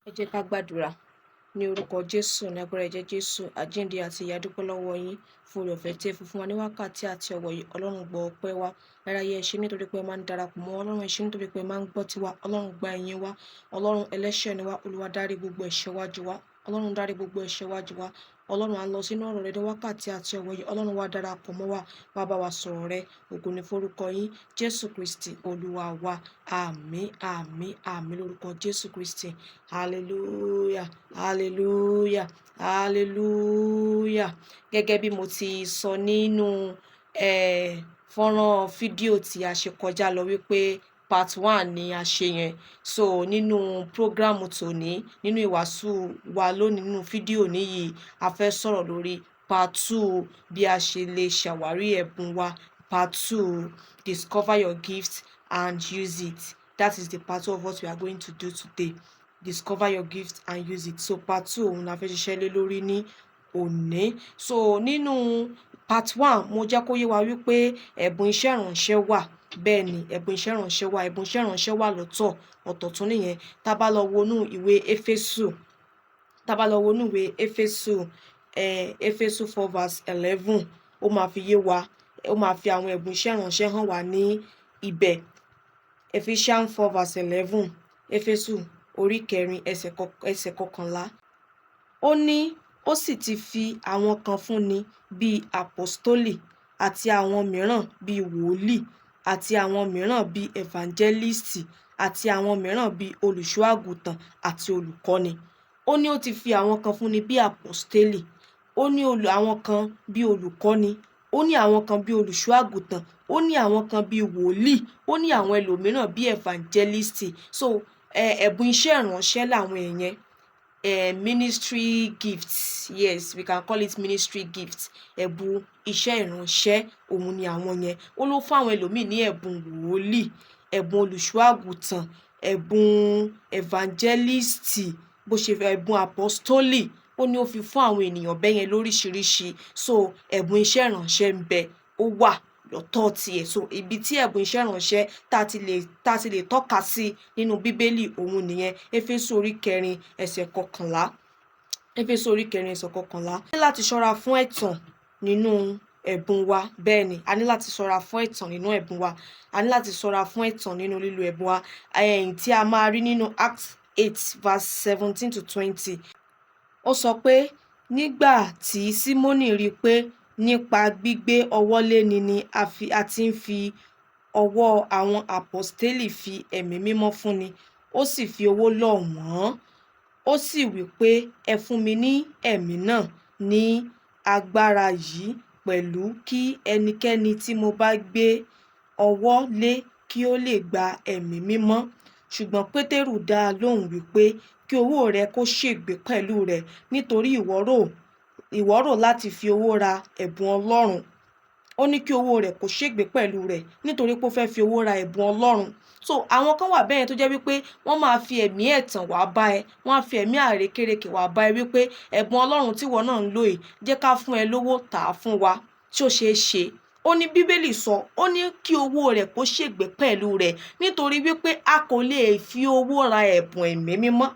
Ẹ jẹ́ ká gbàdúrà ní orúkọ Jésù, ní agbára ẹ̀jẹ̀ Jésù, àjíǹde àti ìyè. A dúpẹ́ lọ́wọ́ yín fún oore-ọ̀fẹ́ tí ẹ fi fún wa ní wákàtí àti ọ̀wọ̀ yìí. Ọlọ́run gbọ́ ọpẹ́ wa. Aráyé ẹ ṣé nítorí pé ẹ máa ń darapọ̀ mọ́. Ọlọ́run ẹ ṣé nítorí pé ẹ máa ń gbọ́ tiwa. Ọlọ́run gba ìyìn wa. Ọlọ́run ẹlẹ́ṣẹ̀ ni wá. Olúwa dárí gbogbo ẹ̀ṣẹ̀ wa jì wá. Ọlọ́run dárí gbogbo ẹ̀ṣẹ̀ wa jì wá. Ọlọ́run à ń lọ sínú ọ̀rọ̀ rẹ ní wákàtí àti ọ̀wọ̀ yìí. Ọlọ́run wá darapọ̀ mọ́ wa. Wá bá wa sọ̀rọ̀ rẹ. Ògo ni forúkọ yín. Jésù Kristi Olúwa wa. Àmín, àmín, àmín lórúkọ Jésù Kristi. Hallelujah, hallelujah, hallelujah. Gẹ́gẹ́ bí mo ti sọ nínú fọ́nrán fídíò tí a ṣe kọjá lọ wípé part 1 ni a ṣe yẹn. So nínú program tòní, nínú ìwàásù wa lónìí, nínú fídíò níyì, a fẹ́ sọ̀rọ̀ lórí part 2 bí a ṣe lè ṣàwárí ẹ̀bùn wa. Part 2, discover your gift and use it. That is the part 2 of what we are going to do today. Discover your gift and use it. So part 2 òun la fẹ́ ṣiṣẹ́ lé lórí ní òní. So nínú part 1 mo jẹ́ kó yé wa wípé ẹ̀bùn iṣẹ́ ìránṣẹ́ wà. Bẹ́ẹ̀ ni, ẹ̀bùn iṣẹ́ ìránṣẹ́ wà. Ẹ̀bùn iṣẹ́ ìránṣẹ́ wà lọ́tọ̀, ọ̀tọ̀ tún nìyẹn. Tá bá lọ wo inú ìwé Éfésù, Éfésù 4 verse 11, ó máa fi yé wa, ó máa fi àwọn ẹ̀bùn iṣẹ́ ìránṣẹ́ hàn wá ní ibẹ̀. Ephesians 4 verse 11, Éfésù orí 4 ẹsẹ̀ 11. Ó ní ó sì ti fi àwọn kan fúnni bíi àpọ́stólì, àti àwọn mìíràn bíi wòlíì, àti àwọn mìíràn bíi evangelisti, àti àwọn mìíràn bíi olùṣọ́ àgùntàn àti olùkọ́ni. Ó ní ó ti fi àwọn kan fúnni bíi àpọ́stélì, ó ní àwọn kan bíi olùkọ́ni, ó ní àwọn kan bíi olùṣọ́ àgùntàn, ó ní àwọn kan bíi wòlíì, ó ní àwọn ẹlòmíràn bíi evangelisti. So ẹ̀bùn iṣẹ́ ìránṣẹ́ làwọn èèyàn. Ministry gifts, yes, we can call it ministry gifts. Ẹ̀bùn iṣẹ́ ìránṣẹ́ òun ni àwọn yẹn. Ó ló fún àwọn ẹlòmíì ní ẹ̀bùn wòlíì, ẹ̀bùn olùṣọ́ àgùntàn, ẹ̀bùn evangelisti, bó ṣe fẹ́ ẹ̀bùn àpọ́stólì. Ó ní ó fi fún àwọn ènìyàn bẹ́ẹ̀ yẹn lóríṣiríṣi. So ẹ̀bùn iṣẹ́ ìránṣẹ́ ń bẹ, ó wà lọ́tọ̀ tiẹ̀. So ibi tí ẹ̀bùn iṣẹ́ ìránṣẹ́ tá ti lè tọ́ka sí nínú Bíbélì òun nìyẹn. Éfésù orí 4 ẹsẹ̀ 11. Éfésù orí 4 ẹsẹ̀ 11. A ní láti ṣọ́ra fún ẹ̀tàn nínú ẹ̀bùn wa. Bẹ́ẹ̀ ni, a ní láti ṣọ́ra fún ẹ̀tàn nínú ẹ̀bùn wa. A ní láti ṣọ́ra fún ẹ̀tàn nínú lílo ẹ̀bùn wa. Tí a máa rí nínú Acts 8 verse 17 to 20. Ó sọ pé nígbà tí Símónì rí pé nípa gbígbé ọwọ́ léni ni a ti ń fi ọwọ́ àwọn àpọ́stélì fi ẹ̀mí mímọ́ fúnni, ó sì fi owó lọ̀ wọ́n. Ó sì wí pé ẹ fún mi ní ẹ̀mí náà ní agbára yìí pẹ̀lú, kí ẹnikẹ́ni tí mo bá gbé ọwọ́ lé kí ó lè gba ẹ̀mí mímọ́. Ṣùgbọ́n Pétérù dá a lóhùn wípé kí owó rẹ kó ṣègbé pẹ̀lú rẹ, nítorí ìwọ rò láti fi owó ra ẹ̀bùn Ọlọ́run. Ó ní kí owó rẹ̀ kó ṣègbé pẹ̀lú rẹ̀ nítorí pé ó fẹ́ fi owó ra ẹ̀bùn Ọlọ́run. So àwọn kan wà bẹ́ẹ̀ tó jẹ́ wípé wọ́n máa fi ẹ̀mí ẹ̀tàn wá bá ẹ, wọ́n á fi ẹ̀mí àrékérekè wá bá ẹ wípé ẹ̀bùn Ọlọ́run tí ìwọ náà ń lò yìí, jẹ́ ká fún ẹ lówó, tà á fún wa. Ṣé ó ṣeé ṣe? Ó ní Bíbélì sọ, ó ní kí owó rẹ̀ kó ṣègbé pẹ̀lú rẹ̀, nítorí wípé a kò lè fi owó ra ẹ̀bùn ẹ̀mí mímọ́.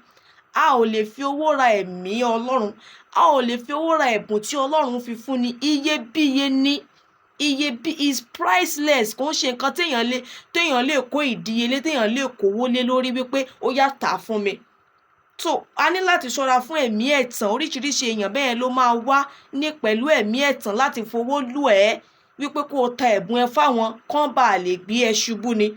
A ò lè fi owó ra ẹ̀mí Ọlọ́run. A ò lè fi owó ra ẹ̀bùn tí Ọlọ́run fi fún ni. Iyebíye ni. Is priceless. Kò ń ṣe nǹkan téèyàn lè kó ìdíyelé, téèyàn lè kówó lé lórí wípé ó yá tà á fún mi. So a ní láti ṣọ́ra fún ẹ̀mí ẹ̀tàn. Oríṣiríṣi èèyàn bẹ́ẹ̀ ló máa wá ní pẹ̀lú ẹ̀mí ẹ̀tàn láti fowó lù ẹ́ wípé kó o ta ẹ̀bùn ẹ fáwọn kán bá lè gbé ẹ ṣubú ni.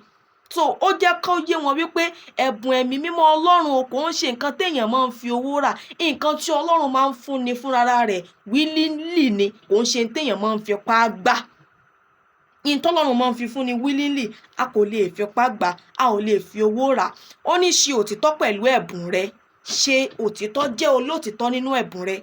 So ó jẹ́ kó yé wọn wípé ẹ̀bùn ẹ̀mí mímọ́ Ọlọ́run kò ń ṣe nǹkan téèyàn máa ń fi owó rà. Nǹkan tí Ọlọ́run máa ń fún ni fúnra rẹ̀ willingly ni, kò ń ṣe téèyàn máa ń fi ipá gbà. Ihun tọ́lọ́run máa ń fi fún ni willingly, a kò lè fi ipá gbà, a ò lè fi owó rà. Ó ní ṣe òtítọ́ pẹ̀lú ẹ̀bùn rẹ. Ṣe òtítọ́, jẹ́ olóòtítọ́ nínú ẹ̀bùn rẹ.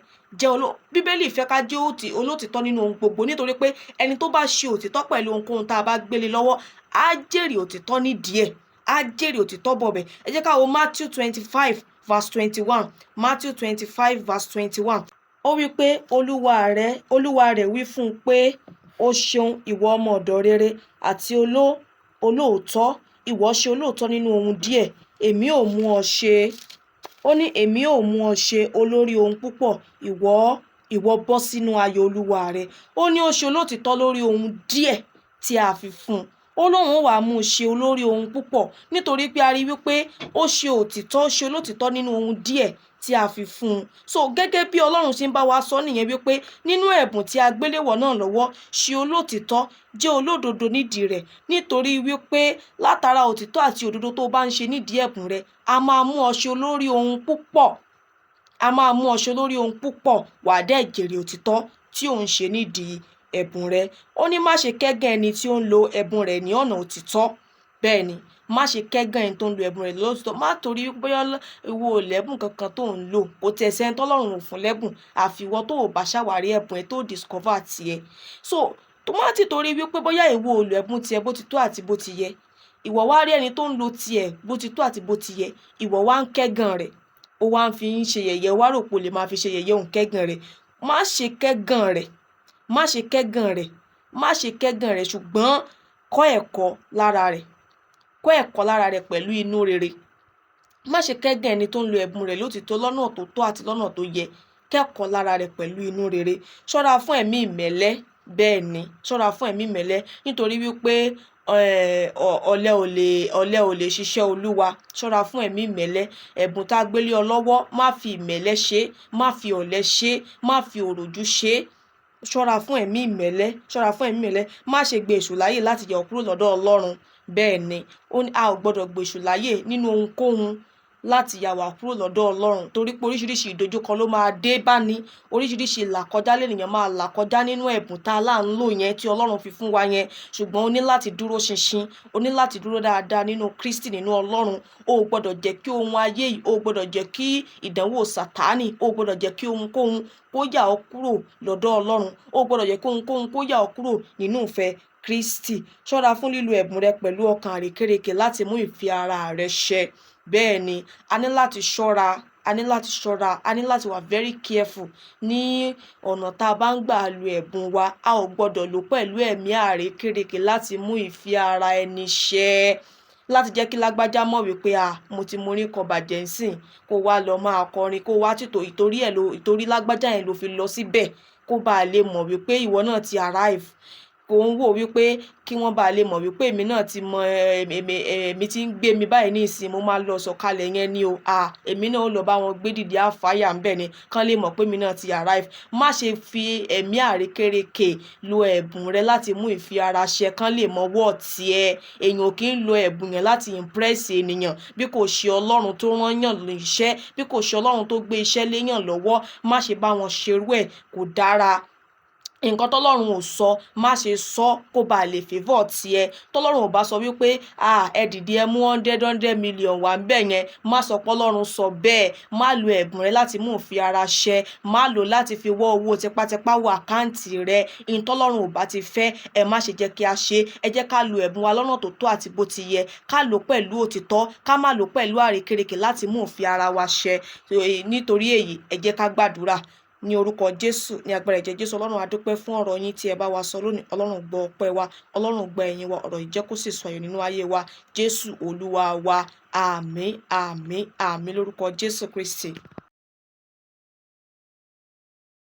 Bíbélì fẹ́ ká jẹ́ olóòtítọ́ nínú ohun gbogbo, nítorí pé ẹni tó bá ṣe òtítọ́ pẹ̀lú ohunkóhun tá a bá gbélé lọ́wọ́, á jèrè òtítọ́ nídìí ẹ̀, á jèrè òtítọ́ bọ̀bẹ̀. Ẹ jẹ́ ká wo Matthew 25 verse 21. Matthew 25 verse 21. Ó wí pé olúwa rẹ̀ wí fún un pé o ṣeun ìwọ ọmọ ọ̀dọ̀ rere àti olóòótọ́. Ìwọ ṣe olóòótọ́ nínú ohun díẹ̀, èmi ó mú ọ ṣe ó ní èmi ò mú ọ ṣe olórí ohun púpọ̀, ìwọ bọ́ sínú ayọ̀ olúwa rẹ. Ó ní ó ṣe olótìtọ́ lórí ohun díẹ̀ tí a fi fún un, ó lóun wàá mú un ṣe olórí ohun púpọ̀ nítorí pé a rí wípé ó ṣe òtítọ́, ó ṣe olótìtọ́ nínú ohun díẹ̀ tí a fi fún un. So gẹ́gẹ́ bí Ọlọ́run ṣe ń bá wa sọ nìyẹn wípé nínú ẹ̀bùn tí a gbéléwọ̀ náà lọ́wọ́, ṣe olótìtọ́, jẹ́ olódodo nídìí rẹ̀, nítorí wípé látara òtítọ́ àti òdodo tó bá ń ṣe nídìí ẹ̀bùn rẹ̀, a máa mú ọ ṣe olórí ohun púpọ̀, a máa mú ọ ṣe olórí ohun púpọ̀, wà á dẹ̀ jèrè òtítọ́ tí ò ń ṣe nídìí ẹ̀bùn rẹ̀. Ó ní má ṣe kẹ́gàn ẹni tí ó ń lo ẹ̀bùn rẹ̀ ní ọ̀nà òtítọ́. Bẹ́ẹ̀ ni, má ṣe kẹ́gàn ẹni tó ń lo ẹ̀bùn rẹ̀ lótìtọ́. Má torí bóyá ìwọ ò lẹ́bùn kankan tó ń lò, kò tiẹ̀ sẹ́ni tọ́lọ́run ò fún lẹ́bùn, àfi ìwọ tó ò bá ṣàwárí ẹ̀bùn ẹ tó discover tiẹ̀. So tó má ti torí wípé bóyá ìwọ ò lo ẹ̀bùn tiẹ̀ bó ti tó àti bó ti yẹ, ìwọ wá rí ẹni tó ń lo tiẹ̀ bó ti tó àti bó ti yẹ, ìwọ wá ń kẹ́gàn rẹ̀, ó wá ń fi ń ṣe yẹ̀yẹ́, wá rò pé o lè máa fi ṣe yẹ̀yẹ́ òun kẹ́gàn rẹ̀. Má ṣe kẹ́gàn rẹ̀, má ṣe kẹ́gàn rẹ̀, má ṣe kẹ́gàn rẹ̀, ṣùgbọ́n kọ́ ẹ̀kọ́ lára rẹ̀, kọ́ ẹ̀kọ́ lára rẹ̀ pẹ̀lú inú rere. Má ṣe kẹ́gàn ẹni tó ń lo ẹ̀bùn rẹ̀ lótìtọ́ lọ́nà tó tọ́ àti lọ́nà tó yẹ, kẹ́kọ̀ọ́ lára rẹ̀ pẹ̀lú inú rere. Ṣọ́ra fún ẹ̀mí ìmẹ́lẹ́, bẹ́ẹ̀ ni, ṣọ́ra fún ẹ̀mí ìmẹ́lẹ́, nítorí wípé ọ̀lẹ ò lè ṣiṣẹ́ olúwa. Ṣọ́ra fún ẹ̀mí ìmẹ́lẹ́. Ẹ̀bùn tá a gbélé ọ lọ́wọ́, má fi ìmẹ́lẹ́ ṣe, má fi ọ̀lẹ ṣe, má fi òròjú ṣe. Ṣọ́ra fún ẹ̀mí ìmẹ́lẹ́, ṣọ́ra fún ẹ̀mí ìmẹ́lẹ́. Má ṣe gbé èṣù láyè láti yọ kúrò lọ́dọ̀ Ọlọ́run. Bẹ́ẹ̀ ni, a ò gbọ́dọ̀ gbé èṣù láyè nínú ohunkóhun láti yà wá kúrò lọ́dọ̀ Ọlọ́run, torí pé oríṣiríṣi ìdojúkọ ló máa dé bá ní, oríṣiríṣi ìlàkọjá lènìyàn máa là kọjá nínú ẹ̀bùn tá a là ń lò yẹn tí Ọlọ́run fi fún wa yẹn. Ṣùgbọ́n o ní láti dúró ṣinṣin, o ní láti dúró dáadáa nínú Kristi, nínú Ọlọ́run. O ò gbọ́dọ̀ jẹ́ kí ohun ayé yìí, o ò gbọ́dọ̀ jẹ́ kí ìdánwò Sátánì, o ò gbọ́dọ̀ jẹ́ kí ohunkóhun kó yà ọ́ kúrò lọ́dọ̀ Ọlọ́run, o ò gbọ́dọ̀ jẹ́ kí ohunkóhun kó yà ọ́ kúrò nínú ìfẹ́ Kristi. Ṣọ́ra fún lílo ẹ̀bùn rẹ pẹ̀lú ọkàn àrékérekè láti mú ìfẹ́ ara rẹ ṣẹ. Bẹ́ẹ̀ ni, a ní láti ṣọ́ra, a ní láti ṣọ́ra, a ní láti wà very careful ní ọ̀nà tá a bá ń gbà lo ẹ̀bùn wa. A ò gbọ́dọ̀ lò pẹ̀lú ẹ̀mí àrékérekè láti mú ìfẹ́ ara ẹni ṣẹ, láti jẹ́ kí lágbájá mọ̀ wípé mo ti mú orin kan bàjẹ́ nsìn, kó wá lọ máa kọrin, kó wá ìtorí lágbájá yẹn ló fi lọ síbẹ̀, kó bá lè mọ̀ wípé ìwọ náà ti arrive. Kò ń wò wípé kí wọ́n bá lè mọ̀ wípé èmi náà ti mọ èmi ti ń gbé mi báyìí ní ìsìn, mo máa lọ sọ̀kalẹ̀ yẹn ni o. Èmi náà ó lọ bá wọn gbé dìde àfáyà ńbẹ̀ ni, kán lè mọ̀ pé èmi náà ti arrive. Má ṣe fi ẹ̀mí àrékérekè lo ẹ̀bùn rẹ láti mú ìfẹ́ ara ṣẹ, kán lè mọ wọ́ tiẹ̀. Èèyàn ò kí ń lo ẹ̀bùn yẹn láti impress ènìyàn, bí kò ṣe Ọlọ́run tó rán yàn níṣẹ́, bí kò ṣe Ọlọ́run tó gbé iṣẹ́ léyàn lọ́wọ́. Má ṣe bá wọn ṣerú ẹ̀, kò dára. Nǹkan tọ́lọ́run ò sọ, má ṣe sọ kó bá lè favour tiẹ̀. Tọ́lọ́run ò bá sọ wípé ẹ dìde ẹ mú 100 million wá ńbẹ̀ yẹn, má sọ pé Ọlọ́run sọ bẹ́ẹ̀. Má lo ẹ̀bùn rẹ láti mú ìfẹ́ ara ṣẹ, má lò láti fi wọ́ owó tipátipá wọ àkáǹtì rẹ. Ihun tọ́lọ́run ò bá ti fẹ́, ẹ má ṣe jẹ́ kí a ṣe. Ẹ jẹ́ ká lo ẹ̀bùn wa lọ́nà tó tọ́ àti bó ti yẹ, ká lò pẹ̀lú òtítọ́, ká má lò pẹ̀lú àrékérekè láti mú ìfẹ́ ara wa ṣẹ. Nítorí èyí, ẹ jẹ́ ká gbàdúrà. Ní orúkọ Jésù, ní agbára ẹ̀jẹ̀ Jésù, Ọlọ́run a dúpẹ́ fún ọ̀rọ̀ yín tí ẹ bá wa sọ lónìí. Ọlọ́run gbọ́ ọpẹ́ wa, Ọlọ́run gbọ́ ẹ̀yìn wa, ọ̀rọ̀ yìí jẹ́ kó sèso ayọ̀ nínú ayé wa. Jésù Olúwa wa, àmín, àmín, àmín lórúkọ Jésù Kristi.